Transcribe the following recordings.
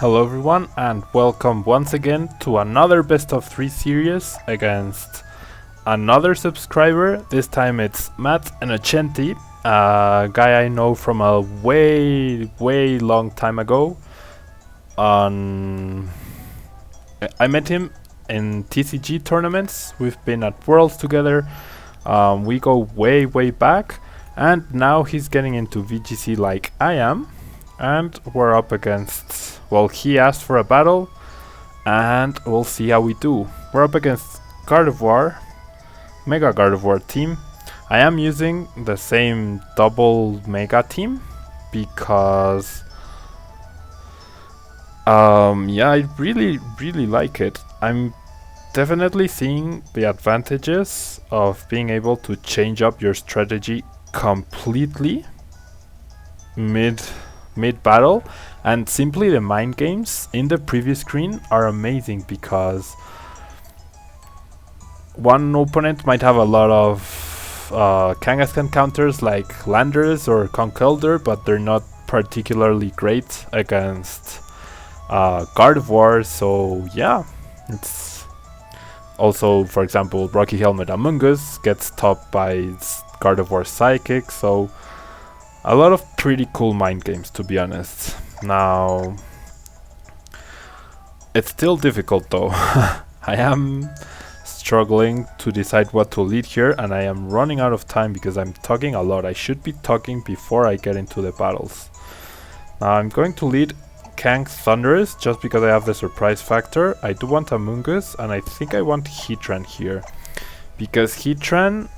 Hello everyone and welcome once again to another best of 3 series against another subscriber. This time it's Matt Innocenti, a guy I know from a way long time ago. I met him in TCG tournaments, we've been at Worlds together, we go way back, and now he's getting into VGC like I am. And we're up against, well, he asked for a battle, and we'll see how we do. We're up against Gardevoir, Mega Gardevoir team. I am using the same double Mega team, because, yeah, I really like it. I'm definitely seeing the advantages of being able to change up your strategy completely mid-battle, and simply the mind games in the previous screen are amazing because one opponent might have a lot of Kangaskhan counters like Landorus or Conkeldurr, but they're not particularly great against Gardevoir, so yeah, it's also, for example, Rocky Helmet Amoongus gets topped by Gardevoir Psychic, so a lot of pretty cool mind games, to be honest. Now, it's still difficult though. I am struggling to decide what to lead here, and I am running out of time because I'm talking a lot. I should be talking before I get into the battles. Now I'm going to lead Thundurus just because I have the surprise factor. I do want Amoongus, and I think I want Heatran here. Because Heatran,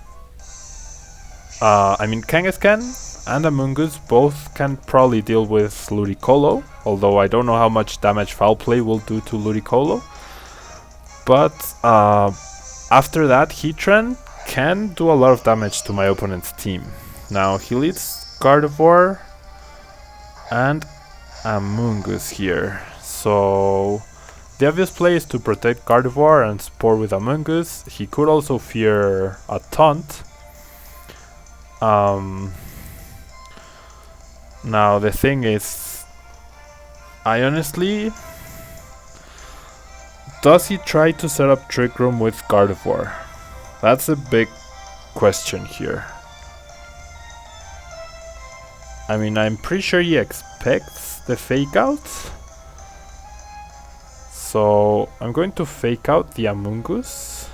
Kangaskhan and Amoongus both can probably deal with Ludicolo, although I don't know how much damage Foul Play will do to Ludicolo. But after that, Heatran can do a lot of damage to my opponent's team. Now he leads Gardevoir and Amoongus here, so the obvious play is to protect Gardevoir and Spore with Amoongus. He could also fear a Taunt. Now the thing is, I honestly, does he try to set up Trick Room with Gardevoir? That's a big question here. I mean, I'm pretty sure he expects the fake out, so I'm going to fake out the Amoongus,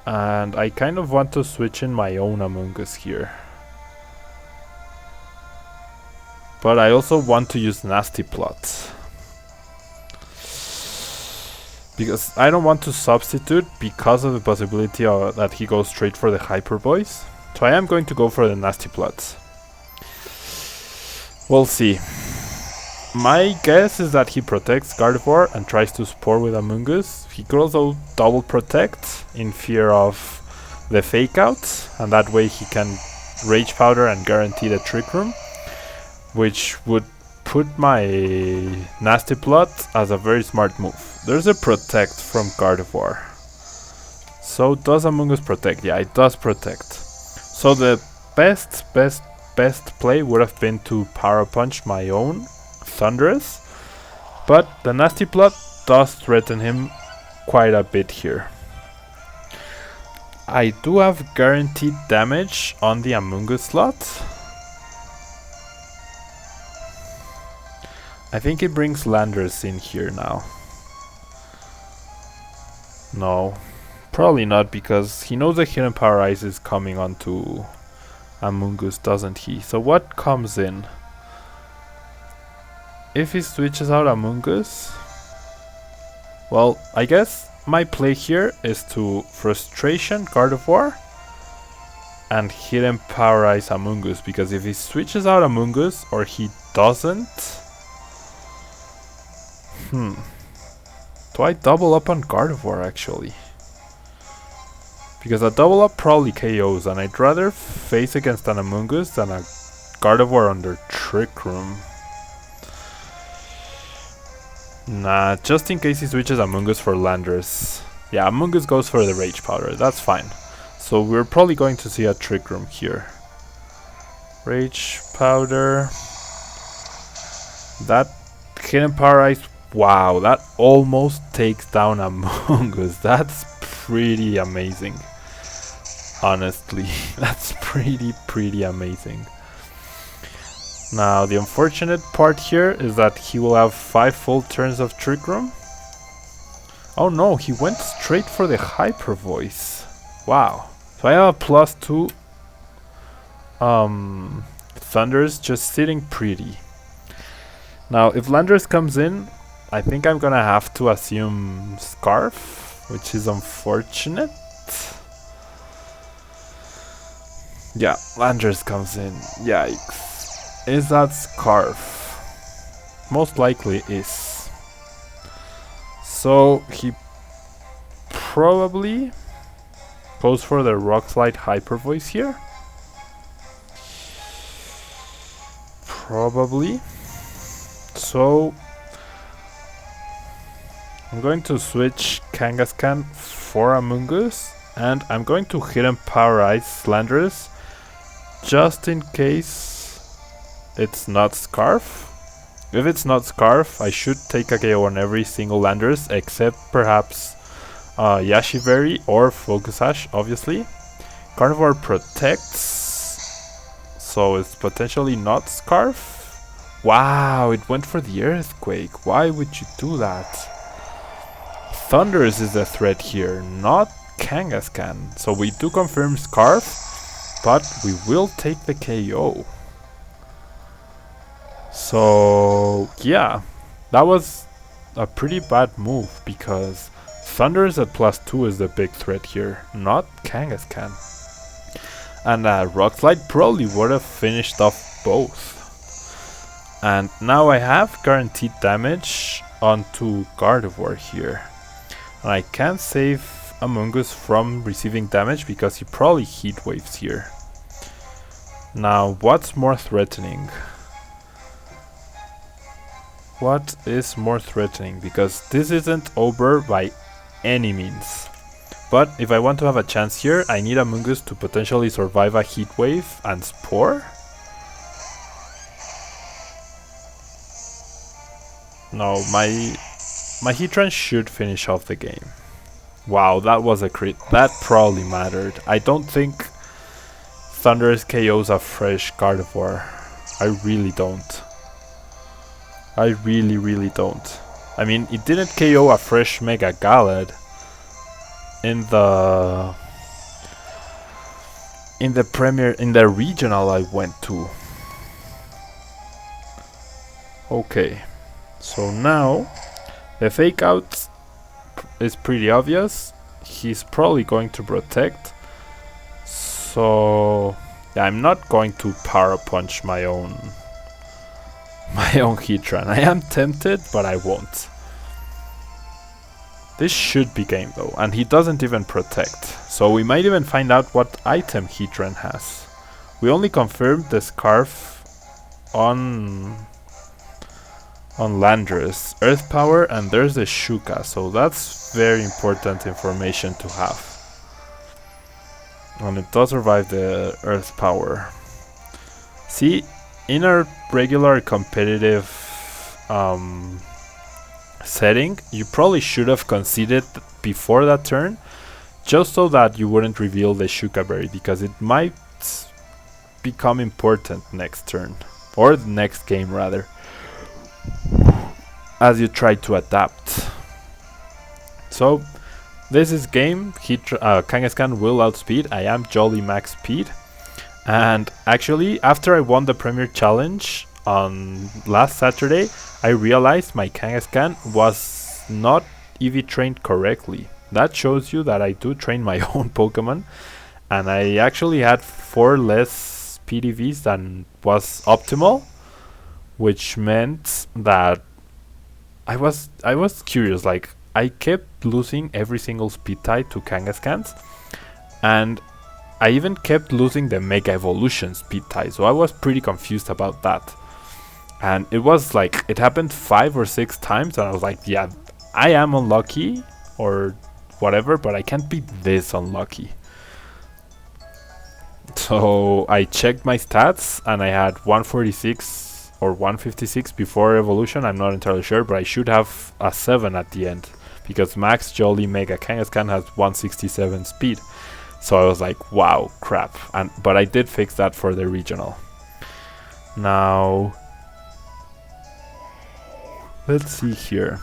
and I kind of want to switch in my own Amoongus here. But I also want to use Nasty Plot, because I don't want to substitute because of the possibility that he goes straight for the Hyper Voice. So I am going to go for the Nasty Plot. We'll see. My guess is that he protects Gardevoir and tries to Spore with Amoongus. He could also double protect in fear of the fake out, and that way he can Rage Powder and guarantee the Trick Room, which would put my Nasty Plot as a very smart move. There's a protect from Gardevoir. So does Amoongus protect? Yeah, it does protect. So the best play would have been to Power Punch my own Thundurus, but the Nasty Plot does threaten him quite a bit here. I do have guaranteed damage on the Amoongus slot. I think he brings Landorus in here now. No, probably not, because he knows the Hidden Power Ice is coming onto Amoongus, doesn't he? So what comes in? If he switches out Amoongus, well, I guess my play here is to Frustration Gardevoir and Hidden Power Ice Amoongus, because if he switches out Amoongus or he doesn't, do I double up on Gardevoir actually? Because a double up probably KOs, and I'd rather face against an Amoongus than a Gardevoir under Trick Room. Nah, just in case he switches Amoongus for Landorus. Yeah, Amoongus goes for the Rage Powder, that's fine. So we're probably going to see a Trick Room here. Rage Powder. That Hidden Power Ice. Wow, that almost takes down Amoongus. That's pretty amazing. Honestly, that's pretty amazing. Now, the unfortunate part here is that he will have 5 full turns of Trick Room. Oh no, he went straight for the Hyper Voice. Wow. So I have a +2 Thundurus just sitting pretty. Now, if Landorus comes in, I think I'm gonna have to assume Scarf, which is unfortunate. Yeah, Landorus comes in. Yikes. Is that Scarf? Most likely is. So he probably goes for the Rock Slide Hyper Voice here. Probably. So I'm going to switch Kangaskhan for Amoongus, and I'm going to Hidden Power Ice Landorus just in case it's not Scarf. If it's not Scarf, I should take a KO on every single Landorus except perhaps Yashiberry or Focus Sash, obviously. Gardevoir protects, so it's potentially not Scarf. Wow, it went for the Earthquake. Why would you do that? Thundurus is the threat here, not Kangaskhan. So we do confirm Scarf, but we will take the KO. So yeah, that was a pretty bad move because Thundurus at +2 is the big threat here, not Kangaskhan. And Rock Slide probably would have finished off both. And now I have guaranteed damage onto Gardevoir here. And I can't save Amoongus from receiving damage because he probably Heat Waves here. Now, what's more threatening? What is more threatening? Because this isn't over by any means. But if I want to have a chance here, I need Amoongus to potentially survive a Heat Wave and Spore. No, my Heatran should finish off the game. Wow, that was a crit. That probably mattered. I don't think Thundurus KOs a fresh Gardevoir. I really don't. I really don't. I mean, it didn't KO a fresh Mega Gardevoir in the regional I went to. Okay. So now the fake out is pretty obvious. He's probably going to protect. So yeah, I'm not going to power punch my own Heatran. I am tempted, but I won't. This should be game though, and he doesn't even protect. So we might even find out what item Heatran has. We only confirmed the Scarf on Landorus, Earth Power, and there's the Shuka, so that's very important information to have. And it does survive the Earth Power. See, in our regular competitive setting, you probably should have conceded before that turn, just so that you wouldn't reveal the Shuka Berry, because it might become important next turn, or the next game rather, as you try to adapt. So this is game. Kangaskhan will outspeed. I am jolly max speed, and actually after I won the Premier Challenge on last Saturday, I realized my Kangaskhan was not EV trained correctly. That shows you that I do train my own Pokemon, and I actually had 4 less PDVs than was optimal, which meant that I was curious. Like, I kept losing every single speed type to Kangaskhan's, and I even kept losing the Mega Evolution speed type, so I was pretty confused about that. And it was like, it happened 5 or 6 times, and I was like, yeah, I am unlucky or whatever, but I can't be this unlucky. So I checked my stats, and I had 146 or 156 before evolution, I'm not entirely sure, but I should have a 7 at the end, because Max Jolly Mega Kangaskhan has 167 speed. So I was like, wow, crap. But I did fix that for the regional. Now, let's see here.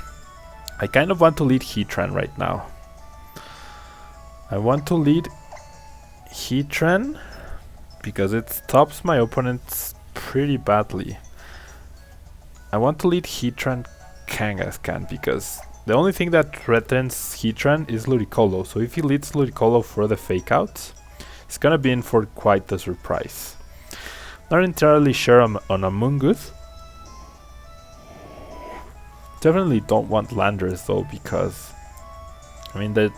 I kind of want to lead Heatran right now. I want to lead Heatran because it stops my opponents pretty badly. I want to lead Heatran Kangaskhan because the only thing that threatens Heatran is Ludicolo. So if he leads Ludicolo for the fake out, it's gonna be in for quite the surprise. Not entirely sure on Amoongus. Definitely don't want Landorus though, because I mean the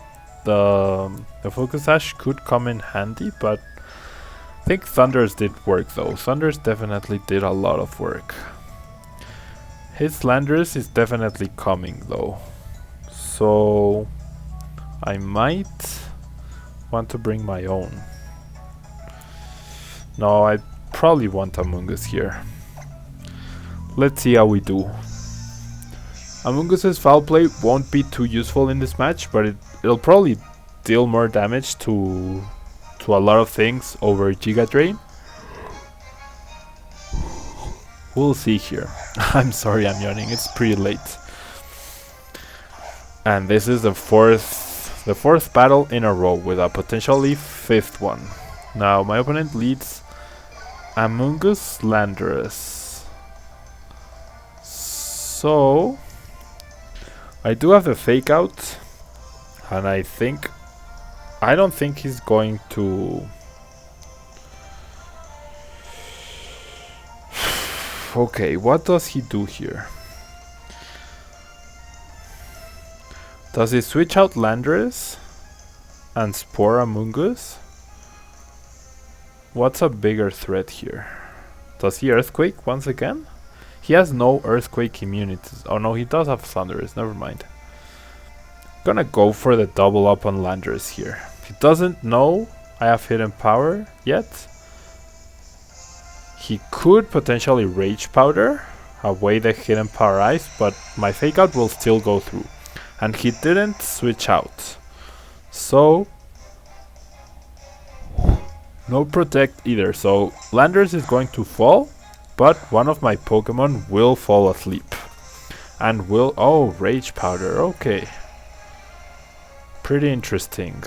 Focus Sash could come in handy, but I think Thundurus did work though. Thundurus definitely did a lot of work. His Landorus is definitely coming though, so I might want to bring my own. No, I probably want Amoongus here. Let's see how we do. Amoongus's foul play won't be too useful in this match, but it'll probably deal more damage to a lot of things over Giga Drain. We'll see here. I'm sorry I'm yawning, it's pretty late. And this is the fourth battle in a row with a potentially fifth one. Now my opponent leads Amoongus Landorus. So I do have the fake out, and I don't think he's going to. Okay, what does he do here? Does he switch out Landorus and Spore Amoongus? What's a bigger threat here? Does he Earthquake once again? He has no Earthquake immunities. Oh no, he does have Thundurus, never mind. Gonna go for the double up on Landorus here. He doesn't know I have Hidden Power yet. He could potentially Rage Powder away the Hidden Power Ice, but my fake out will still go through. And he didn't switch out. So no Protect either. So Landorus is going to fall, but one of my Pokemon will fall asleep. And will... oh, Rage Powder, okay. Pretty interesting.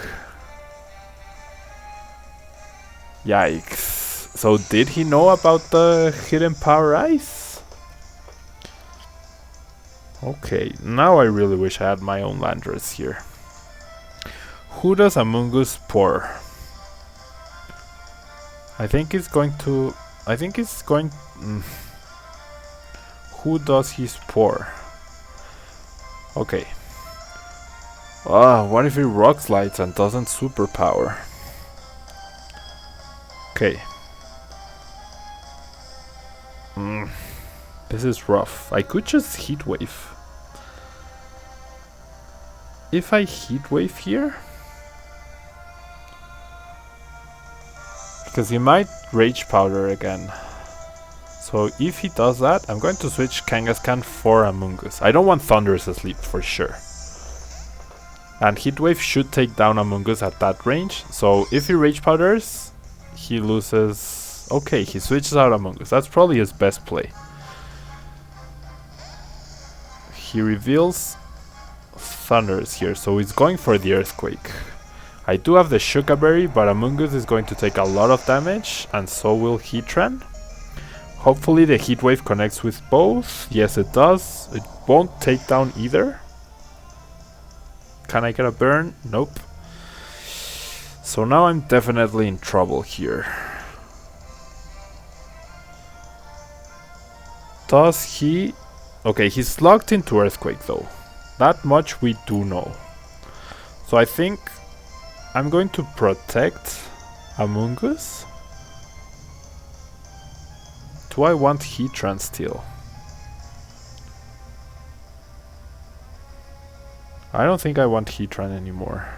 Yikes. So did he know about the Hidden Power Ice? Okay, now I really wish I had my own Landorus here. Who does Amoongus Spore? I think it's going to... Who does he Spore? Okay. What if he Rock Slides and doesn't Superpower? Okay. This is rough. I could just Heat Wave. If I Heat Wave here, because he might Rage Powder again. So if he does that, I'm going to switch Kangaskhan for Amoongus. I don't want Thundurus asleep for sure. And Heat Wave should take down Amoongus at that range. So if he Rage Powders, he loses... Okay, he switches out Amoongus. That's probably his best play. He reveals Thundurus here, so he's going for the Earthquake. I do have the Shuka Berry, but Amoongus is going to take a lot of damage, and so will Heatran. Hopefully the Heat Wave connects with both. Yes, it does. It won't take down either. Can I get a burn? Nope. So now I'm definitely in trouble here. Does he... Okay, he's locked into Earthquake though. That much we do know. So I think I'm going to protect Amoongus. Do I want Heatran still? I don't think I want Heatran anymore.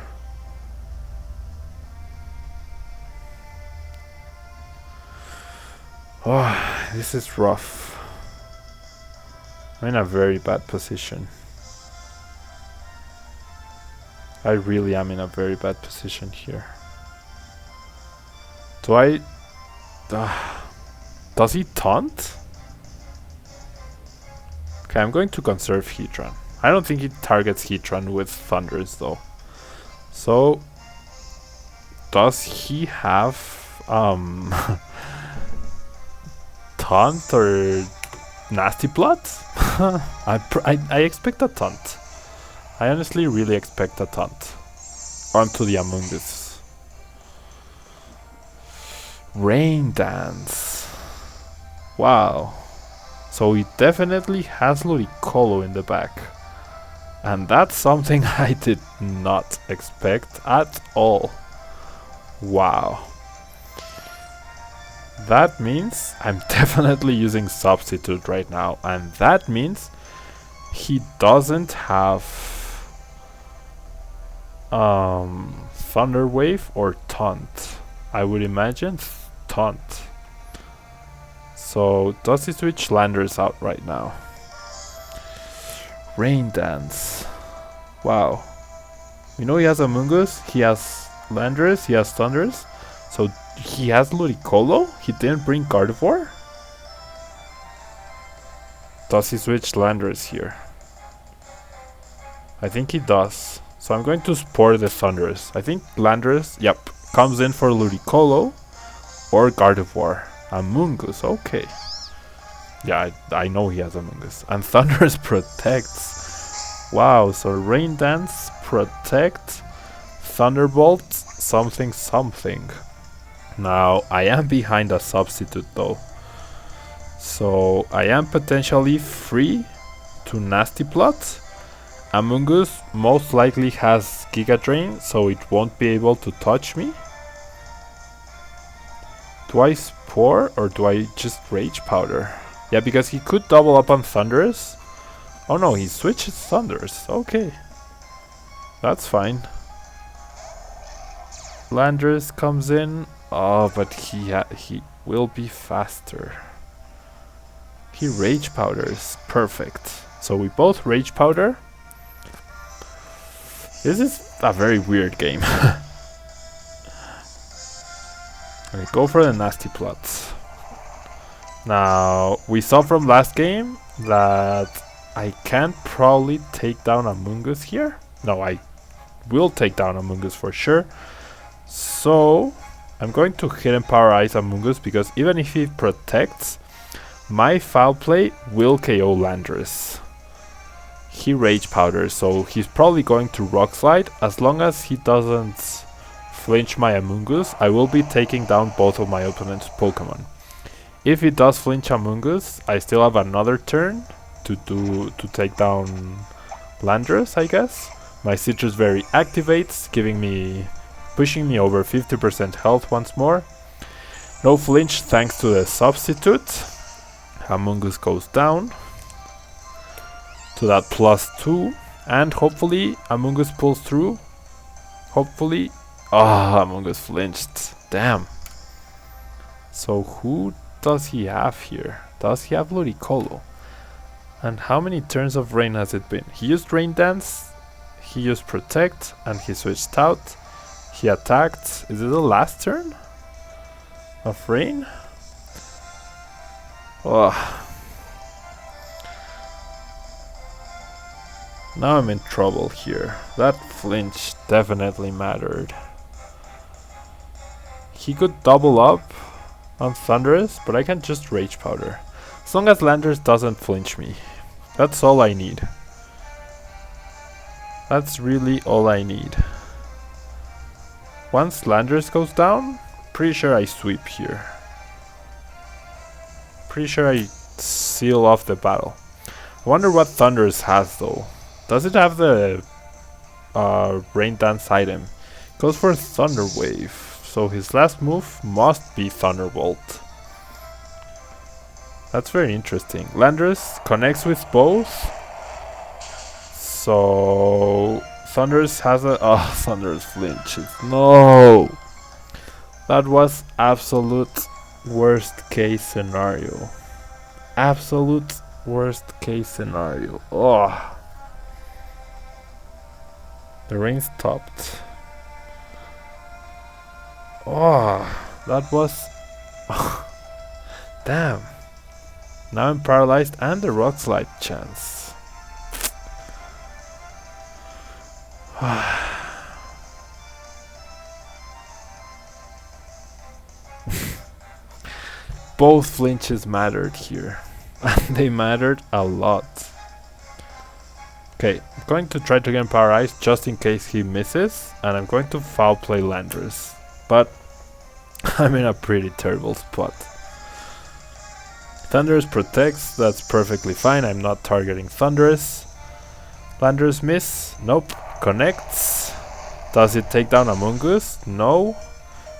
Oh, this is rough. I'm in a very bad position. I really am in a very bad position here. Do I... does he taunt? Okay, I'm going to conserve Heatran. I don't think he targets Heatran with Thundurus though. So... does he have... taunt or nasty plot? I expect a taunt. I honestly really expect a taunt onto the Amoongus. Rain Dance. Wow. So he definitely has Ludicolo in the back. And that's something I did not expect at all. Wow. That means I'm definitely using Substitute right now. And that means he doesn't have Thunder Wave or Taunt. I would imagine Taunt. So does he switch Landorus out right now? Rain Dance. Wow. You know he has Amoongus, he has Landorus, he has Thundurus. So he has Ludicolo? He didn't bring Gardevoir? Does he switch Landorus here? I think he does. So I'm going to Spore the Thundurus. I think Landorus, yep, comes in for Ludicolo or Gardevoir. Amoongus, okay. Yeah, I know he has Amoongus. And Thundurus protects. Wow, so Rain Dance, Protect, Thunderbolt, something something. Now, I am behind a Substitute though. So I am potentially free to Nasty Plot. Amoongus most likely has Giga Drain, so it won't be able to touch me. Do I Spore or do I just Rage Powder? Yeah, because he could double up on Thundurus. Oh no, he switches Thundurus. Okay. That's fine. Landorus comes in. Oh, but he will be faster. He Rage Powders. Perfect. So we both Rage Powder. This is a very weird game. I go for the Nasty Plots. Now, we saw from last game that I can't probably take down Amoongus here. No, I will take down Amoongus for sure. So, I'm going to Hidden Power Ice Amoongus because even if he protects, my Foul Play will KO Landorus. He Rage Powders, so he's probably going to Rock Slide. As long as he doesn't flinch my Amoongus, I will be taking down both of my opponent's Pokemon. If he does flinch Amoongus, I still have another turn to take down Landorus, I guess. My Citrus Berry activates, pushing me over 50% health once more. No flinch thanks to the Substitute. Amoongus goes down to that +2, and hopefully Amoongus pulls through. Hopefully. Ah, Amoongus flinched. Damn. So who does he have here? Does he have Ludicolo? And how many turns of Rain has it been? He used Rain Dance, he used Protect, and he switched out. He attacked. Is it the last turn of Rain? Oh. Now I'm in trouble here. That flinch definitely mattered. He could double up on Thundurus, but I can just Rage Powder. As long as Landorus doesn't flinch me. That's all I need. That's really all I need. Once Landorus goes down, pretty sure I sweep here. Pretty sure I seal off the battle. I wonder what Thundurus has though. Does it have the Rain Dance item? Goes for Thunder Wave. So his last move must be Thunderbolt. That's very interesting. Landorus connects with both. So Thundurus has a... Oh, Thundurus flinches. No! That was absolute worst case scenario. Absolute Worst case scenario. Oh. The rain stopped. Oh, that was... Damn. Now I'm paralyzed and the rock slide chance. Both flinches mattered here. And they mattered a lot. Okay, I'm going to try to get Power Ice just in case he misses. And I'm going to foul play Landorus. But I'm in a pretty terrible spot. Thundurus protects, that's perfectly fine. I'm not targeting Thundurus. Landorus miss, nope. Connects. Does it take down Amoongus? No.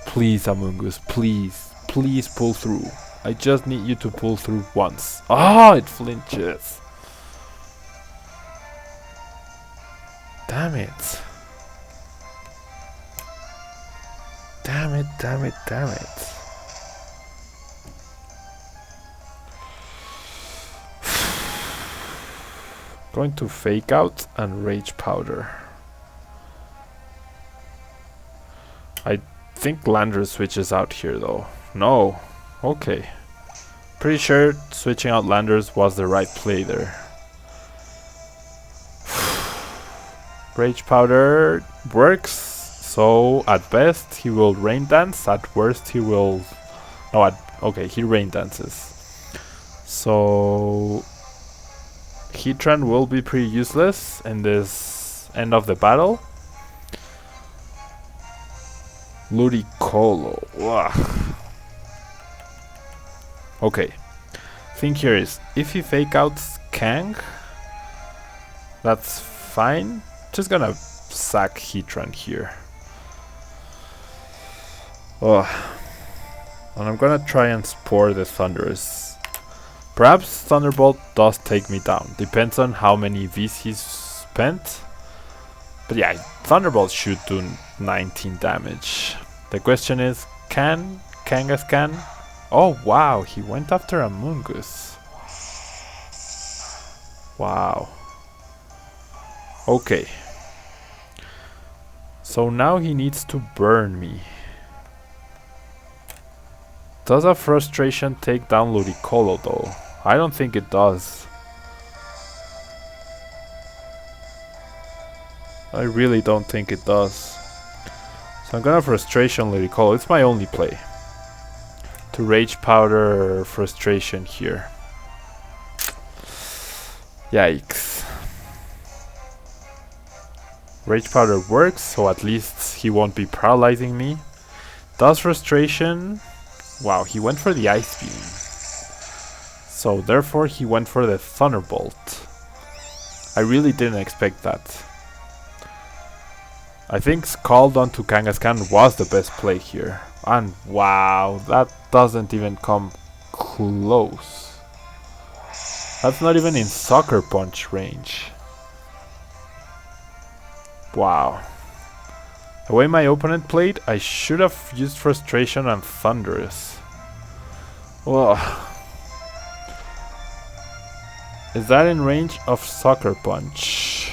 Please, Amoongus, please. Please pull through. I just need you to pull through once. Ah, it flinches. Damn it. Damn it, damn it, damn it. Going to fake out and rage powder. I think Landorus switches out here though. No. Okay. Pretty sure switching out Landorus was the right play there. Rage powder works. So at best he will rain dance. At worst he will... No, okay, he rain dances. So... Heatran will be pretty useless in this end of the battle. Ludicolo. Ugh. Okay. Thing here is, if he fake outs Kang, that's fine. Just gonna sack Heatran here. Ugh. And I'm gonna try and spore the Thundurus. Perhaps Thunderbolt does take me down. Depends on how many Vs he's spent. But yeah, Thunderbolt should do 19 damage. The question is, can Kangaskhan? Oh wow, he went after Amoongus. Wow. Okay. So now he needs to burn me. Does a frustration take down Ludicolo though? I don't think it does. I really don't think it does. So I'm gonna frustration Ludicolo. It's my only play. To rage powder frustration here. Yikes. Rage powder works, so at least he won't be paralyzing me. Does frustration... Wow, he went for the Ice Beam. So therefore he went for the Thunderbolt. I really didn't expect that. I think Scald onto Kangaskhan was the best play here. And wow, that doesn't even come close. That's not even in Sucker Punch range. Wow. The way my opponent played, I should have used Frustration on Thundurus. Ugh. Is that in range of Sucker Punch?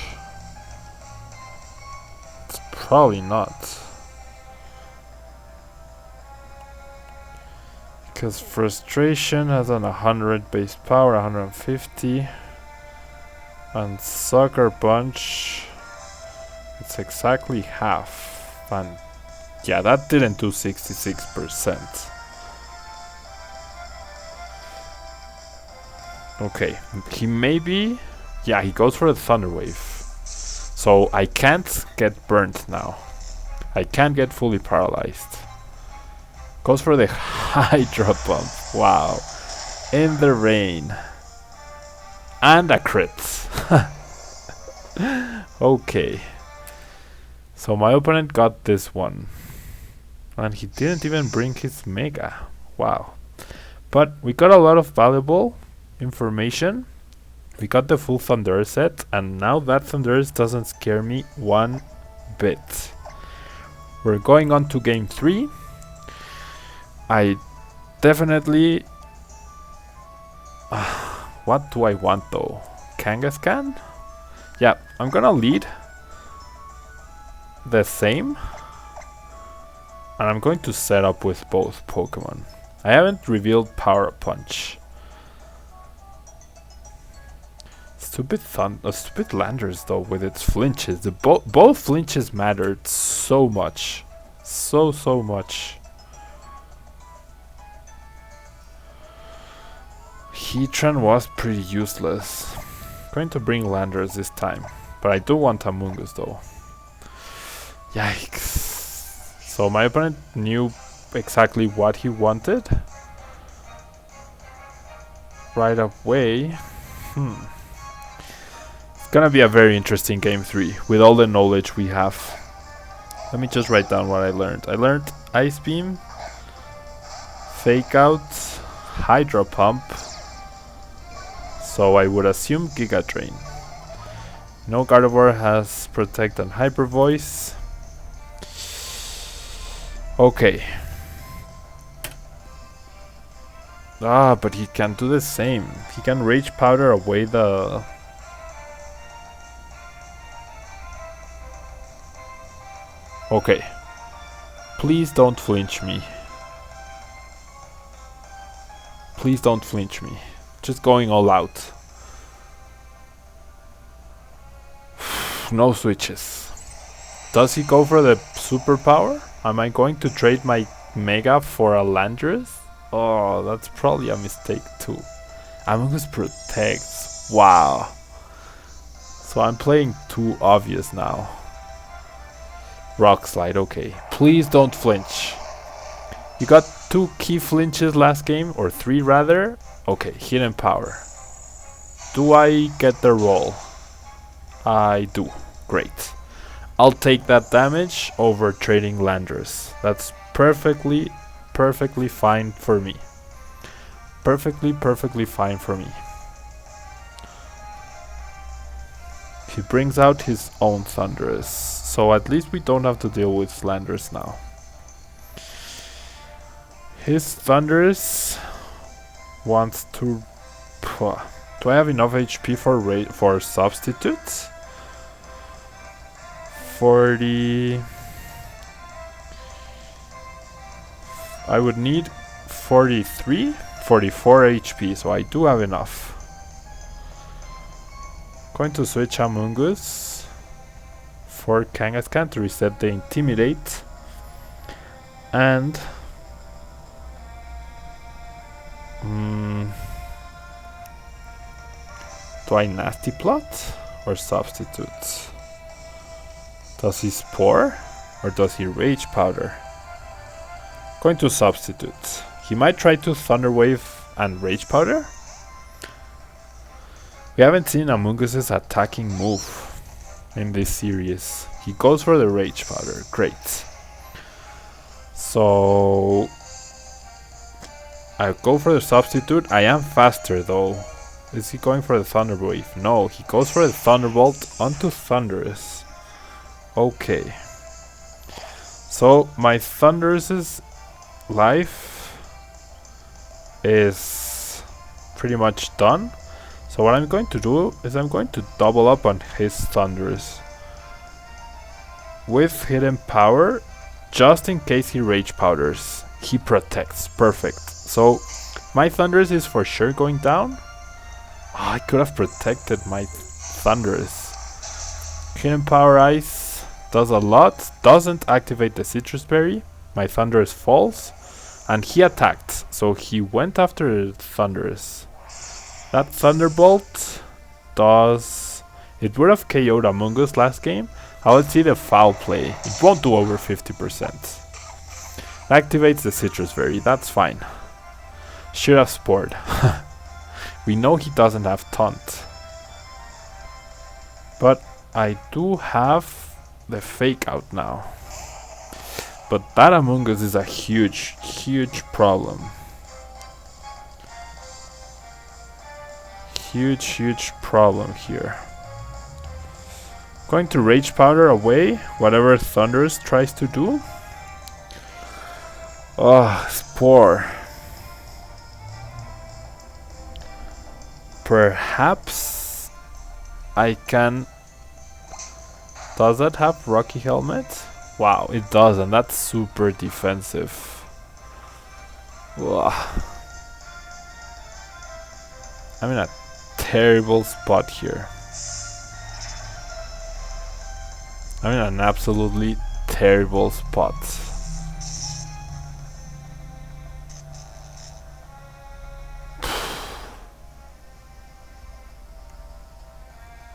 It's probably not. Because Frustration has an 100 base power, 150. And Sucker Punch, it's exactly half. And yeah, that didn't do 66%. Okay, he maybe... Yeah, he goes for the Thunder Wave. So I can't get burnt now. I can't get fully paralyzed. Goes for the Hydro Pump. Wow. In the rain. And a crit. Okay. So my opponent got this one. And he didn't even bring his Mega. Wow. But we got a lot of valuable information. We got the full Thundurus set. And now that Thundurus doesn't scare me one bit. We're going on to game 3. I definitely... What do I want though? Kangaskhan? Yeah, I'm gonna lead the same. And I'm going to set up with both Pokemon. I haven't revealed Power Punch. Stupid Landorus though with its flinches. Both flinches mattered so much. So much. Heatran was pretty useless. Going to bring Landorus this time. But I do want Amoongus though. Yikes. So my opponent knew exactly what he wanted. Right away. It's gonna be a very interesting game 3 with all the knowledge we have. Let me just write down what I learned. I learned Ice Beam, Fake Out, Hydro Pump. So I would assume Giga Drain. No Gardevoir has Protect and Hyper Voice. Okay. But he can do the same. He can Rage Powder away the... Okay. Please don't flinch me. Please don't flinch me. Just going all out. No switches. Does he go for the superpower? Am I going to trade my Mega for a Landorus? Oh, that's probably a mistake too. Amoongus protects. Wow. So I'm playing too obvious now. Rock Slide, okay. Please don't flinch. You got 2 key flinches last game, or 3 rather. Okay, Hidden Power. Do I get the roll? I do. Great. I'll take that damage over trading Landorus. That's perfectly fine for me. Perfectly fine for me. He brings out his own Thundurus, so at least we don't have to deal with Landorus now. His Thundurus wants to... Do I have enough HP for substitutes? 40... I would need 44 HP, so I do have enough. Going to switch Amoongus for Kangaskhan to reset the Intimidate. And... do I Nasty Plot or substitute? Does he Spore or does he Rage Powder? Going to substitute. He might try to Thunder Wave and Rage Powder. We haven't seen Amoongus' attacking move in this series. He goes for the Rage Powder. Great. So I go for the substitute. I am faster though. Is he going for the Thunder Wave? No, he goes for the Thunderbolt onto Thundurus. Okay. So my Thundurus' life is pretty much done. So what I'm going to do is I'm going to double up on his Thundurus with Hidden Power, just in case he Rage Powders. He protects. Perfect. So my Thundurus is for sure going down. Oh, I could have protected my Thundurus. Hidden Power Ice does a lot. Doesn't activate the Citrus Berry. My Thundurus falls. And he attacked. So he went after Thundurus. That Thunderbolt does... It would have KO'd Amoongus last game. I would see the foul play. It won't do over 50%. Activates the Citrus Berry. That's fine. Should have Spored. We know he doesn't have Taunt. But I do have the Fake Out now. But that Amoongus is a huge problem. Huge problem here. Going to Rage Powder away whatever Thundurus tries to do. Oh, Spore. Perhaps I can... Does that have Rocky Helmet? Wow, it does, and that's super defensive. Ugh. I'm in a terrible spot here. I'm in an absolutely terrible spot.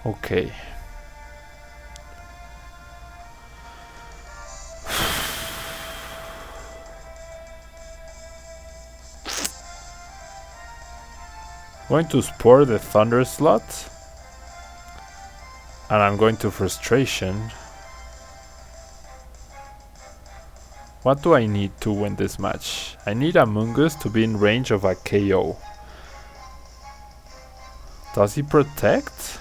Okay. Going to Spore the Thundurus slot. And I'm going to Frustration. What do I need to win this match? I need Amoongus to be in range of a KO. Does he protect?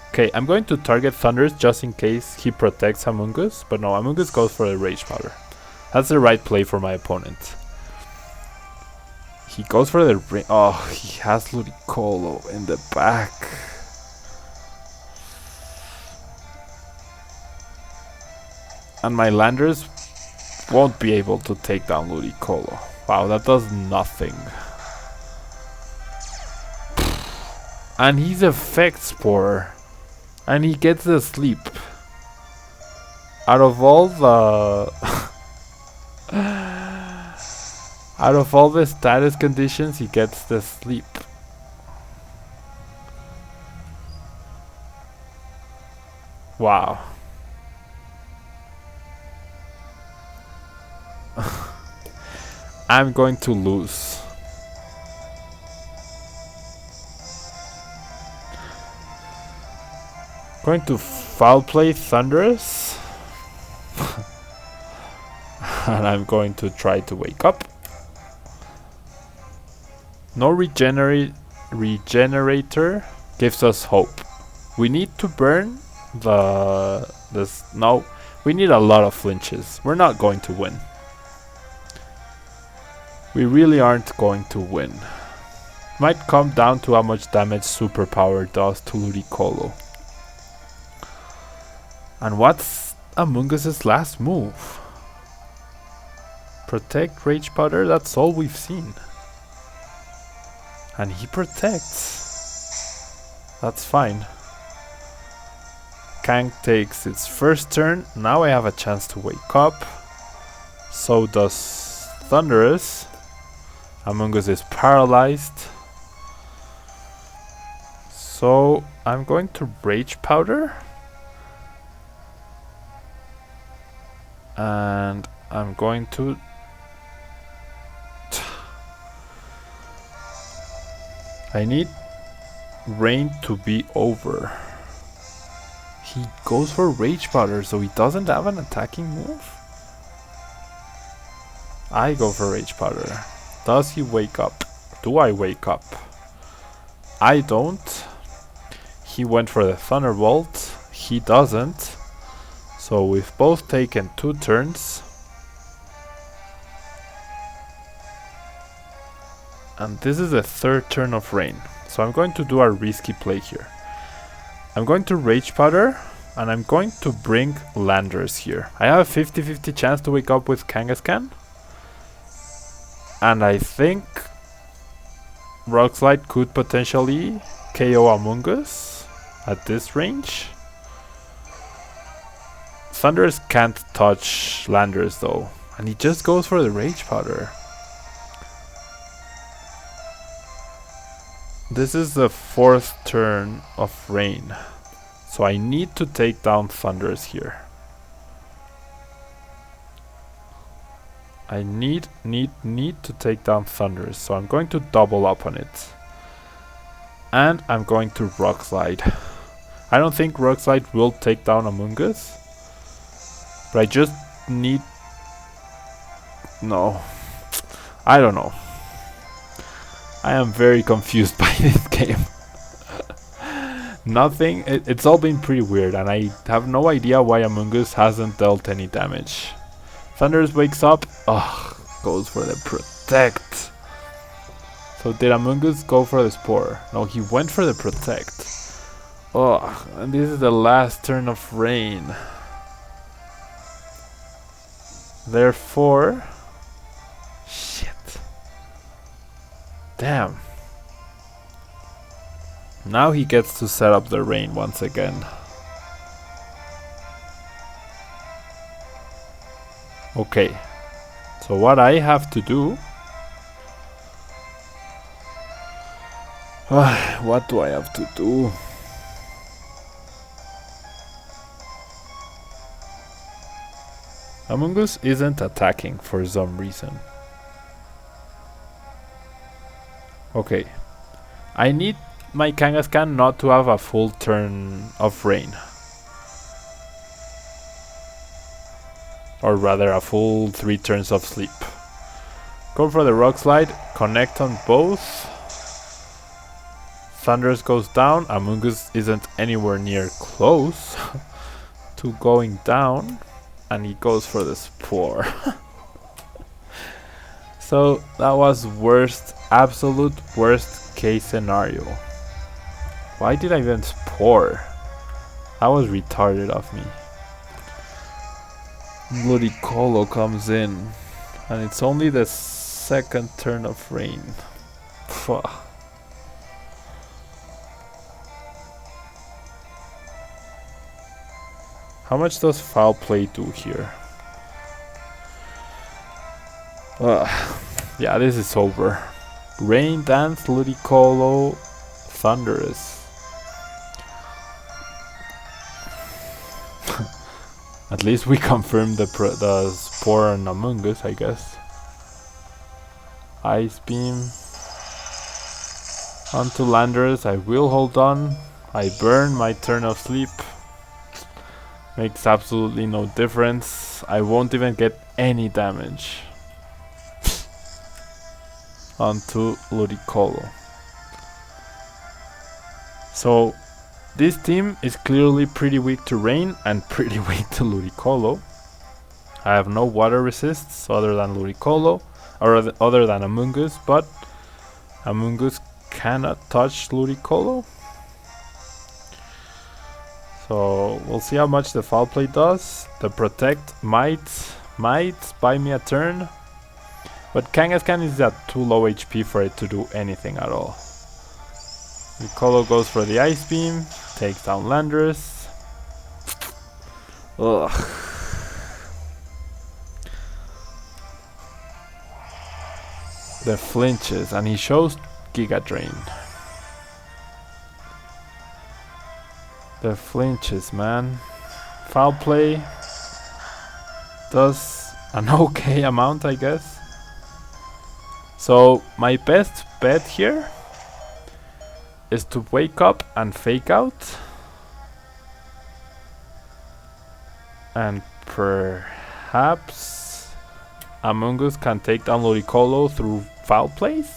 Okay, I'm going to target Thundurus just in case he protects Amoongus. But no, Amoongus goes for the Rage Powder. That's the right play for my opponent. He goes for the ring. Oh, he has Ludicolo in the back. And my Landorus won't be able to take down Ludicolo. Wow, that does nothing. And he's Effect Spore. And he gets the sleep. Out of all the... out of all the status conditions, he gets the sleep. Wow. I'm going to lose. Going to foul play Thundurus. And I'm going to try to wake up. No regenerator gives us hope. We need to burn no, we need a lot of flinches. We're not going to win. We really aren't going to win. Might come down to how much damage Superpower does to Ludicolo. And what's Amoongus' last move? Protect Rage Powder? That's all we've seen. And he protects. That's fine. Kang takes its first turn. Now I have a chance to wake up. So does Thundurus. Amoongus is paralyzed. So I'm going to Rage Powder. And I'm going to... I need rain to be over. He goes for Rage Powder, so he doesn't have an attacking move? I go for Rage Powder. Does he wake up? Do I wake up? I don't. He went for the Thunderbolt. He doesn't. So we've both taken 2 turns. And this is the 3rd turn of rain. So I'm going to do a risky play here. I'm going to Rage Powder. And I'm going to bring Landorus here. I have a 50-50 chance to wake up with Kangaskhan. And I think Rock Slide could potentially KO Amoongus at this range. Thundurus can't touch Landorus though. And he just goes for the Rage Powder. This is the 4th turn of rain. So I need to take down Thundurus here. I need to take down Thundurus. So I'm going to double up on it. And I'm going to Rock Slide. I don't think Rock Slide will take down Amoongus. But I just need... No. I don't know. I am very confused by this game. Nothing, it's all been pretty weird, and I have no idea why Amoongus hasn't dealt any damage. Thundurus wakes up, goes for the protect. So did Amoongus go for the Spore? No, he went for the Protect. Oh, and this is the last turn of rain. Therefore... Shit. Damn. Now he gets to set up the rain once again. Okay. So what I have to do... what do I have to do? Amoongus isn't attacking for some reason. Okay. I need my Kangaskhan not to have a full turn of rain. Or rather a full 3 turns of sleep. Go for the Rock Slide, connect on both. Thundurus goes down. Amoongus isn't anywhere near close to going down. And he goes for the Spore. So that was worst, absolute worst case scenario. Why did I even Spore? That was retarded of me. Ludicolo comes in. And it's only the second turn of rain. Fuck. How much does Foul Play do here? Yeah, this is over. Rain Dance, Ludicolo, Thundurus. At least we confirmed the Spore on Amoongus, I guess. Ice Beam. Onto Landorus, I will hold on. I burn my turn of sleep. Makes absolutely no difference. I won't even get any damage. Onto Ludicolo. So this team is clearly pretty weak to rain and pretty weak to Ludicolo. I have no water resists other than Ludicolo, or other than Amoongus, but Amoongus cannot touch Ludicolo. So we'll see how much the Foul Play does. The Protect might buy me a turn, but Kangaskhan is at too low HP for it to do anything at all. Ludicolo goes for the Ice Beam, takes down Landorus. Ugh. The flinches, and he shows Giga Drain. The flinches, man. Foul Play does an okay amount, I guess. So my best bet here is to wake up and fake out. And perhaps Amoongus can take down Ludicolo through Foul Plays.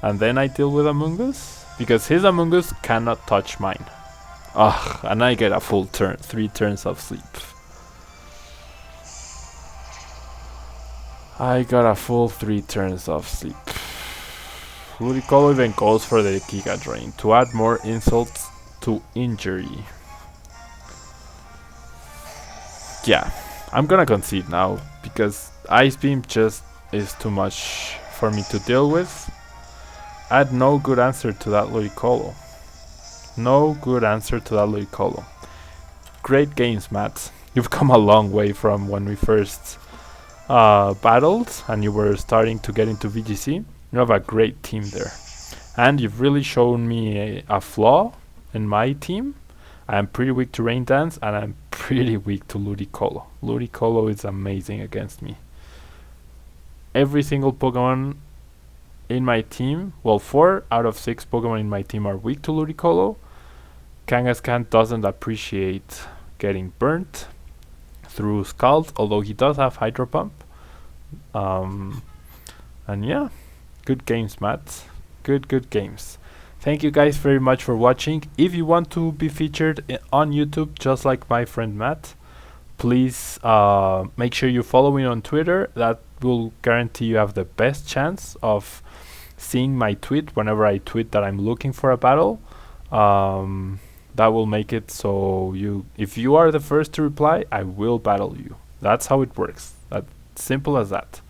And then I deal with Amoongus. Because his Amoongus cannot touch mine. Ugh, and I get a full turn, 3 turns of sleep. I got a full 3 turns of sleep. Ludicolo even goes for the Giga Drain to add more insults to injury. Yeah, I'm gonna concede now because Ice Beam just is too much for me to deal with. I had no good answer to that Ludicolo. No good answer to that Ludicolo. Great games, Matt. You've come a long way from when we first battled and you were starting to get into VGC. You have a great team there. And you've really shown me a flaw in my team. I'm pretty weak to Rain Dance and I'm pretty weak to Ludicolo. Ludicolo is amazing against me. Every single Pokemon in my team, well, 4 out of 6 Pokemon in my team are weak to Ludicolo. Kangaskhan doesn't appreciate getting burnt through Scald, although he does have Hydro Pump. And yeah, good games, Matt. Good games. Thank you guys very much for watching. If you want to be featured on YouTube, just like my friend Matt, please make sure you follow me on Twitter. That will guarantee you have the best chance of seeing my tweet whenever I tweet that I'm looking for a battle. That will make it so if you are the first to reply, I will battle you. That's how it works. That's simple as that.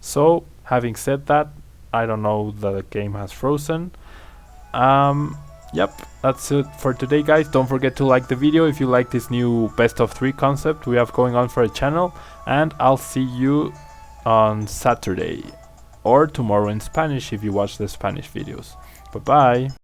So, having said that, I don't know, the game has frozen. Yep, that's it for today, guys. Don't forget to like the video if you like this new best of 3 concept we have going on for a channel, and I'll see you on Saturday or tomorrow in Spanish if you watch the Spanish videos. Bye bye.